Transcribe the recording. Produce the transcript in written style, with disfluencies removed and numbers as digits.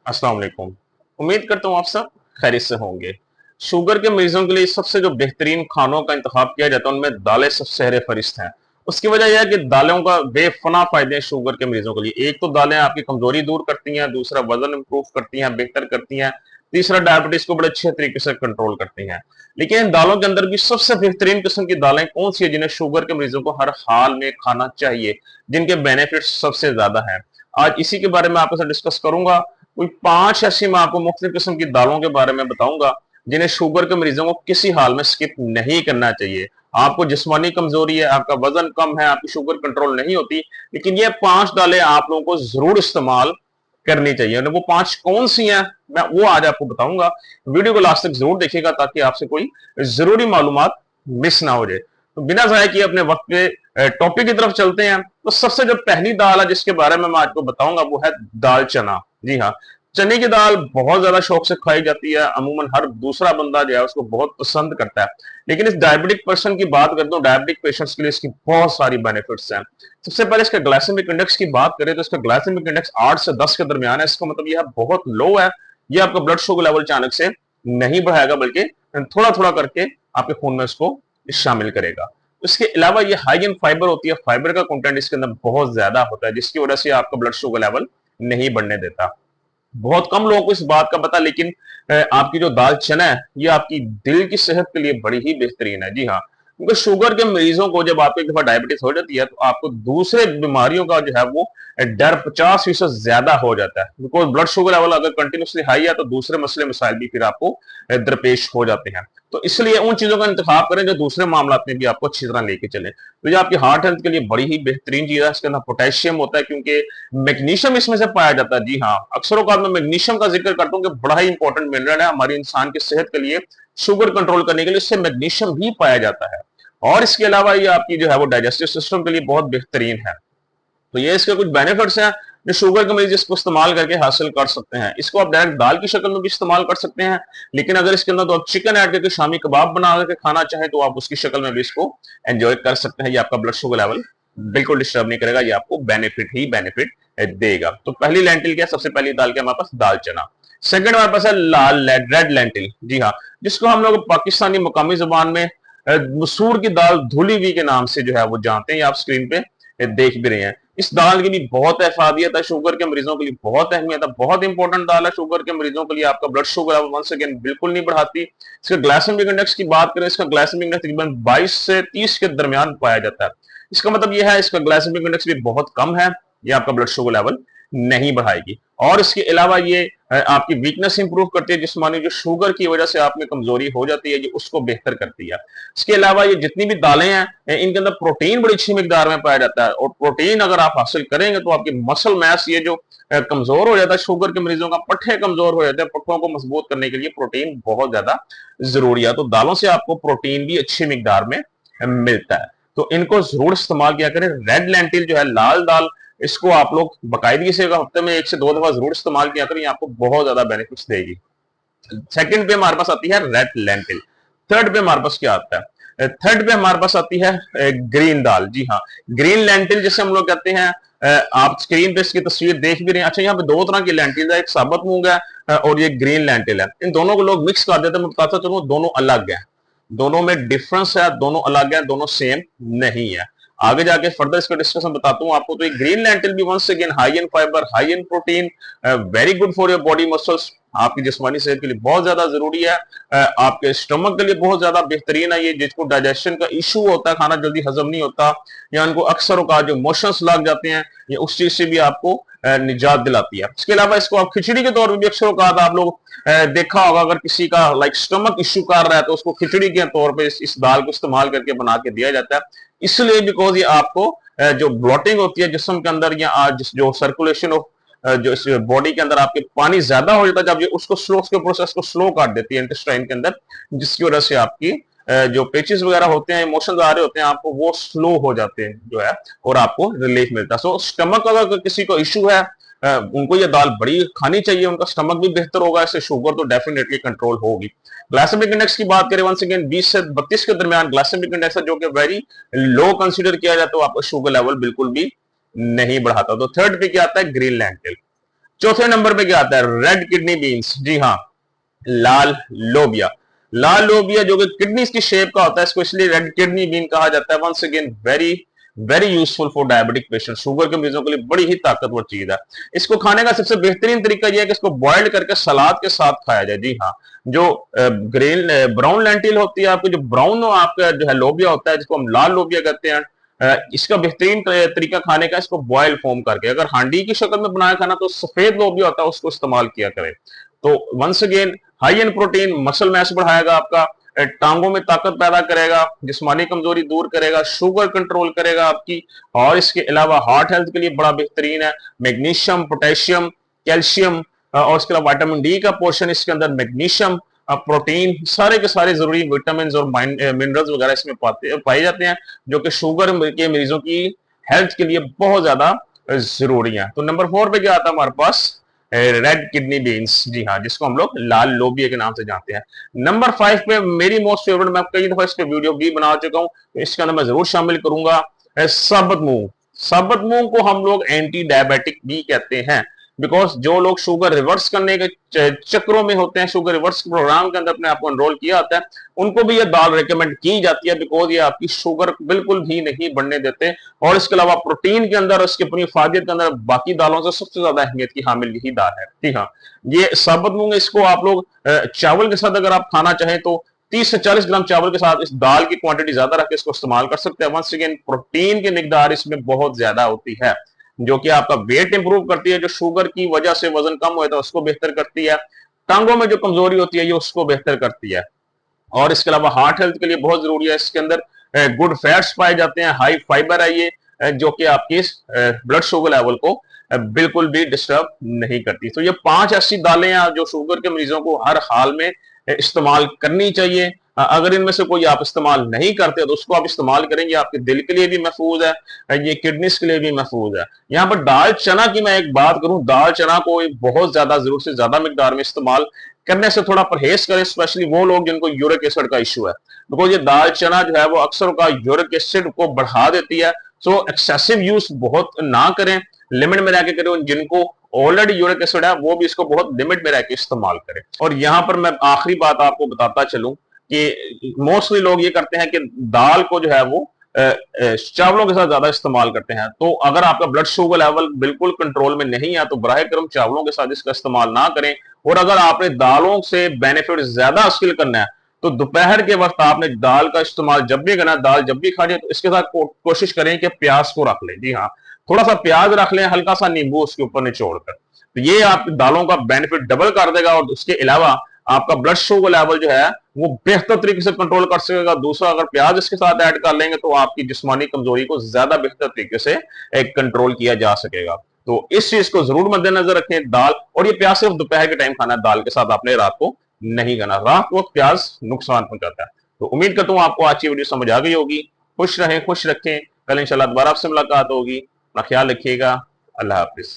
अस्सलाम वालेकुम। उम्मीद करता हूँ आप सब खैरियत से होंगे। शुगर के मरीजों के लिए सबसे जो बेहतरीन खानों का इंतखाब किया जाता है उनमें दालें सब सहरे फरिश्त हैं। उसकी वजह यह है कि दालों का बेफना फायदे हैं शुगर के मरीजों के लिए। एक तो दालें आपकी कमजोरी दूर करती हैं, दूसरा वजन इंप्रूव करती हैं, बेहतर करती हैं, तीसरा डायबिटीज को बड़े अच्छे तरीके से कंट्रोल करती हैं। लेकिन इन दालों के अंदर भी सबसे बेहतरीन किस्म की दालें कौन सी है जिन्हें शुगर के मरीजों को हर हाल में खाना चाहिए, जिनके बेनिफिट सबसे ज्यादा हैं। आज इसी के बारे में आपके साथ डिस्कस करूंगा। कोई 5 ऐसी मैं आपको मुख्तलिफ किस्म की दालों के बारे में बताऊंगा जिन्हें शुगर के मरीजों को किसी हाल में स्किप नहीं करना चाहिए। आपको जिस्मानी कमजोरी है, आपका वजन कम है, आपकी शुगर कंट्रोल नहीं होती, लेकिन ये 5 दालें आप लोगों को जरूर इस्तेमाल करनी चाहिए। और वो 5 कौन सी हैं मैं वो आज आपको बताऊंगा। वीडियो को लास्ट तक जरूर देखिएगा ताकि आपसे कोई जरूरी मालूमात मिस ना हो जाए। तो बिना जाया किए अपने वक्त पे टॉपिक की तरफ चलते हैं। तो सबसे जो पहली दाल है जिसके बारे में मैं आपको बताऊंगा वो है दाल चना। जी हाँ, चने की दाल बहुत ज्यादा शौक से खाई जाती है। अमूमन हर दूसरा बंदा जो है उसको बहुत पसंद करता है। लेकिन इस डायबिटिक पर्सन की बात करता हूँ, डायबिटिक पेशेंट्स के लिए इसकी बहुत सारी बेनिफिट्स हैं। सबसे पहले इसका ग्लाइसेमिक इंडेक्स की बात करें तो इसका ग्लाइसेमिक इंडेक्स 8 से 10 के दरमियान है। इसका मतलब यह बहुत लो है। यह आपका ब्लड शुगर लेवल अचानक से नहीं बढ़ाएगा, बल्कि थोड़ा थोड़ा करके आपके खून में इसको शामिल करेगा। इसके अलावा ये हाई इन फाइबर होती है। फाइबर का कंटेंट इसके अंदर बहुत ज्यादा होता है, जिसकी वजह से आपका ब्लड शुगर लेवल नहीं बढ़ने देता। बहुत कम लोगों को इस बात का पता, लेकिन आपकी जो दाल चना है ये आपकी दिल की सेहत के लिए बड़ी ही बेहतरीन है। जी हाँ, क्योंकि शुगर के मरीजों को जब आपको एक दफा डायबिटीज हो जाती है तो आपको दूसरे बीमारियों का जो है वो डर 50% ज्यादा हो जाता है। बिकॉज ब्लड शुगर लेवल अगर कंटिन्यूसली हाई है तो दूसरे मसले मसाइल भी फिर आपको दरपेश हो जाते हैं। तो इसलिए उन चीजों का इंतखाब करें जो दूसरे मामला में भी आपको अच्छी तरह लेके चले। तो ये आपकी हार्ट हेल्थ के लिए बड़ी ही बेहतरीन चीज है। इसके अंदर पोटेशियम होता है, क्योंकि मैग्नीशियम इसमें से पाया जाता है। जी हाँ, अक्सर औकात में मैग्नीशियम का जिक्र करता हूँ कि बड़ा ही इंपॉर्टेंट मिनरल है हमारी इंसान की सेहत के लिए। शुगर कंट्रोल करने के लिए इससे मैग्नीशियम भी पाया जाता है। और इसके अलावा ये आपकी जो है वो डाइजेस्टिव सिस्टम के लिए बहुत बेहतरीन है। तो ये इसके कुछ बेनिफिट्स हैं जो शुगर के मरीज इसको इस्तेमाल करके हासिल कर सकते हैं। इसको आप डायरेक्ट दाल की शक्ल में भी इस्तेमाल कर सकते हैं, लेकिन अगर इसके अंदर तो आप चिकन ऐड करके शामी कबाब बना करके खाना चाहें तो आप उसकी शक्ल में भी इसको एंजॉय कर सकते हैं। ये आपका ब्लड शुगर लेवल बिल्कुल डिस्टर्ब नहीं करेगा, ये आपको बेनिफिट ही बेनिफिट देगा। तो पहली लेंटिल क्या, सबसे पहली दाल क्या हमारे पास दाल चना। सेकंड हमारे पास है लाल रेड लेंटिल। जी हाँ, जिसको हम लोग पाकिस्तानी मकामी जुबान में मसूर की दाल धुली हुई के नाम से जो है वो जानते हैं। आप स्क्रीन पे देख भी रहे हैं। इस दाल की भी बहुत अफादियत है, शुगर के मरीजों के लिए बहुत अहमियत है, बहुत इंपॉर्टेंट दाल है शुगर के मरीजों के लिए। आपका ब्लड शुगर वंस अगेन बिल्कुल नहीं बढ़ाती। इसका ग्लाइसेमिक इंडेक्स की बात करें, इसका ग्लाइसेमिक इंडेक्स तकरीबन 22 से 30 के दरमियान पाया जाता है। इसका मतलब यह है इसका ग्लाइसेमिक इंडेक्स भी बहुत कम है, यह आपका ब्लड शुगर लेवल नहीं बढ़ाएगी। और इसके अलावा ये आपकी वीकनेस इंप्रूव करती है, जिस्मानी जो शुगर की वजह से आप में कमजोरी हो जाती है, ये उसको बेहतर करती है। इसके अलावा ये जितनी भी दालें हैं इनके अंदर प्रोटीन बड़ी अच्छी मिकदार में पाया जाता है। और प्रोटीन अगर आप हासिल करेंगे तो आपकी मसल मैस ये जो कमजोर हो जाता है शुगर के मरीजों का, पट्टे कमजोर हो जाते हैं, पट्टों को मजबूत करने के लिए प्रोटीन बहुत ज्यादा जरूरी है। तो दालों से आपको प्रोटीन भी अच्छी मिकदार में मिलता है। तो इनको जरूर इस्तेमाल किया करें। रेड लेंटिल जो है लाल दाल, इसको आप लोग बाकायदगी से हफ्ते में 1 से 2 दफा जरूर इस्तेमाल किया करें, आपको बहुत ज्यादा बेनिफिट्स देगी। सेकंड पे हमारे पास आती है रेड लेंटिल। थर्ड पे हमारे पास क्या आता है, थर्ड पे हमारे पास आती है ग्रीन दाल। जी हाँ, ग्रीन लेंटिल जिसे हम लोग कहते हैं। आप स्क्रीन पे इसकी तस्वीर देख भी रहे हैं। अच्छा, यहाँ पे 2 तरह की लेंटिल है, एक साबुत मूंग है और ये ग्रीन लेंटिल है। इन दोनों को लोग मिक्स कर देते हैं। मैं बताता चलूं दोनों अलग है, दोनों में डिफरेंस है, दोनों अलग है, दोनों सेम नहीं है। आगे जाके फर्दर इसका डिस्कशन बताता हूं आपको। तो ये ग्रीन लेंटिल भी once again high in fibre, high in protein, very good for your body muscles, आपकी जिस्मानी सेहत के लिए बहुत ज्यादा जरूरी है। आपके स्टमक के लिए बहुत ज्यादा बेहतरीन है। ये जिसको डाइजेशन का इशू होता है, खाना जल्दी हजम नहीं होता, या उनको अक्सर औकात जो मोशंस लग जाते हैं, ये उस चीज से भी आपको निजात दिलाती है। इसके अलावा इसको आप खिचड़ी के तौर पर भी अक्सर औकात आप लोग देखा होगा, अगर किसी का लाइक स्टमक इशू कर रहा है तो उसको खिचड़ी के तौर पर इस दाल को इस्तेमाल करके बना के दिया जाता है। इसलिए बिकॉज ये आपको जो ब्लॉटिंग होती है जिस्म के अंदर, या जो सर्कुलेशन ऑफ जो इस बॉडी के अंदर आपके पानी ज्यादा हो जाता है, जब ये उसको स्लो, उसके प्रोसेस को स्लो कर देती है इंटेस्टाइन के अंदर, जिसकी वजह से आपकी जो पेचेस वगैरह होते हैं, इमोशंस आ रहे होते हैं आपको, वो स्लो हो जाते हैं जो है, और आपको रिलीफ मिलता है। सो स्टमक अगर किसी को इशू है, उनको ये दाल बड़ी खानी चाहिए, उनका स्टमक भी बेहतर होगा, इससे शुगर तो डेफिनेटली कंट्रोल होगी। ग्लाइसेमिक इंडेक्स की बात करें, वंस अगेन 20 से 32 के दरमियान ग्लाइसेमिक इंडेक्स है, जो कि वेरी लो कंसीडर किया जाता है, तो आपका शुगर लेवल बिल्कुल भी नहीं बढ़ाता। तो थर्ड पे क्या आता है, ग्रीन लेंटिल। चौथे नंबर पे क्या आता है? Red kidney beans. जी हाँ, लाल लोबिया। लाल लोबिया जो कि किडनी की शेप का होता है, इसको इसलिए रेड किडनी बीन कहा जाता है। Once again very very useful for diabetic patient, sugar के मरीजों के लिए बड़ी ही ताकतवर चीज है। इसको खाने का सबसे बेहतरीन तरीका यह है कि इसको बॉइल्ड करके सलाद के साथ खाया जाए। जी हाँ, जो ग्रीन ब्राउन लेंटिल होती है आपकी, जो ब्राउन आपका जो है लोबिया होता है, जिसको हम लाल लोबिया कहते हैं, इसका बेहतरीन तरीका खाने का, इसको बॉयल फॉर्म करके, अगर हांडी की शक्ल में बनाया खाना तो सफेद लोबिया होता है, उसको इस्तेमाल किया करें। तो once again high in protein, muscle mass बढ़ाएगा आपका, टांगों में ताकत पैदा करेगा, जिस्मानी कमजोरी दूर करेगा, शुगर कंट्रोल करेगा आपकी, और इसके अलावा हार्ट हेल्थ के लिए बड़ा बेहतरीन है। मैग्नीशियम, पोटेशियम, कैल्शियम और इसके अलावा विटामिन डी का पोर्शन इसके अंदर, मैग्नीशियम, प्रोटीन, सारे के सारे जरूरी विटामिन और मिनरल्स वगैरह इसमें पाए जाते हैं, जो कि शुगर के मरीजों की हेल्थ के लिए बहुत ज्यादा जरूरी है। तो नंबर 4 पे क्या आता है हमारे पास? Red kidney beans. जी हाँ, जिसको हम लोग लाल लोबिया के नाम से जानते हैं। नंबर 5 पे मेरी मोस्ट फेवरेट, मैं कई दफा इस पे वीडियो भी बना चुका हूं, तो इसके अंदर मैं जरूर शामिल करूंगा साबुत मूंग। साबुत मूंग को हम लोग एंटी डायबिटिक भी कहते हैं, बिकॉज जो लोग शुगर रिवर्स करने के चक्रों में होते हैं, शुगर रिवर्स प्रोग्राम के अंदर अपने आप को एनरोल किया होता है, उनको भी ये दाल रिकमेंड की जाती है, बिकॉज ये आपकी शुगर बिल्कुल भी नहीं बढ़ने देते। और इसके अलावा प्रोटीन के अंदर, उसकी अपनी फायदियत के अंदर बाकी दालों से सबसे ज्यादा अहमियत की हामिल यही दाल है। जी हाँ, ये साबुत मूंग, इसको आप लोग चावल के साथ अगर आप खाना चाहें तो 30 से 40 ग्राम चावल के साथ इस दाल की क्वांटिटी ज्यादा रख के इसको इस्तेमाल कर सकते हैं। वंस अगेन प्रोटीन की मिकदार इसमें बहुत ज्यादा होती है, जो कि आपका वेट इंप्रूव करती है, जो शुगर की वजह से वजन कम हुआ था उसको बेहतर करती है, टांगों में जो कमजोरी होती है ये उसको बेहतर करती है, और इसके अलावा हार्ट हेल्थ के लिए बहुत जरूरी है। इसके अंदर गुड फैट्स पाए जाते हैं, हाई फाइबर है ये, जो कि आपकी ब्लड शुगर लेवल को बिल्कुल भी डिस्टर्ब नहीं करती। तो ये 5 ऐसी दालें हैं जो शुगर के मरीजों को हर हाल में इस्तेमाल करनी चाहिए। अगर इनमें से कोई आप इस्तेमाल नहीं करते तो उसको आप इस्तेमाल करेंगे, आपके दिल के लिए भी महफूज है, ये किडनीज के लिए भी महफूज है। यहाँ पर दाल चना की मैं एक बात करूं, दाल चना को बहुत ज्यादा जरूरत से ज्यादा मिकदार में इस्तेमाल करने से थोड़ा परहेज करें, स्पेशली वो लोग जिनको यूरिक एसिड का इशू है, बिकॉज ये दाल चना जो है वो अक्सर का यूरिक एसिड को बढ़ा देती है। सो एक्सेसिव यूज बहुत ना करें, लिमिट में रह के करें। जिनको ऑलरेडी यूरिक एसिड है वो भी इसको बहुत लिमिट में रह के इस्तेमाल करें। और यहां पर मैं आखिरी बात आपको बताता चलूं कि मोस्टली लोग ये करते हैं कि दाल को जो है वो चावलों के साथ ज्यादा इस्तेमाल करते हैं। तो अगर आपका ब्लड शुगर लेवल बिल्कुल कंट्रोल में नहीं है तो बराह करम चावलों के साथ इसका इस्तेमाल ना करें। और अगर आपने दालों से बेनिफिट ज्यादा हासिल करना है तो दोपहर के वक्त आपने दाल का इस्तेमाल जब भी करना, दाल जब भी खानी है तो इसके साथ कोशिश करें कि प्याज को रख लें। जी हाँ, थोड़ा सा प्याज रख लें, हल्का सा नींबू उसके ऊपर निचोड़कर, तो ये आपकी दालों का बेनिफिट डबल कर देगा। और उसके अलावा आपका ब्लड शुगर लेवल जो है वो बेहतर तरीके से कंट्रोल कर सकेगा। दूसरा, अगर प्याज इसके साथ ऐड कर लेंगे तो आपकी जिस्मानी कमजोरी को ज्यादा बेहतर तरीके से कंट्रोल किया जा सकेगा। तो इस चीज को जरूर मद्देनजर रखें। दाल, और ये प्याज सिर्फ दोपहर के टाइम खाना है, दाल के साथ आपने रात को नहीं खाना, रात को प्याज नुकसान पहुंचाता है। तो उम्मीद करता हूं आपको आज की वीडियो समझ आ गई होगी। खुश रहें, खुश रखें। कल इंशाल्लाह दोबारा आपसे मुलाकात होगी। अपना ख्याल रखिएगा। अल्लाह हाफिज।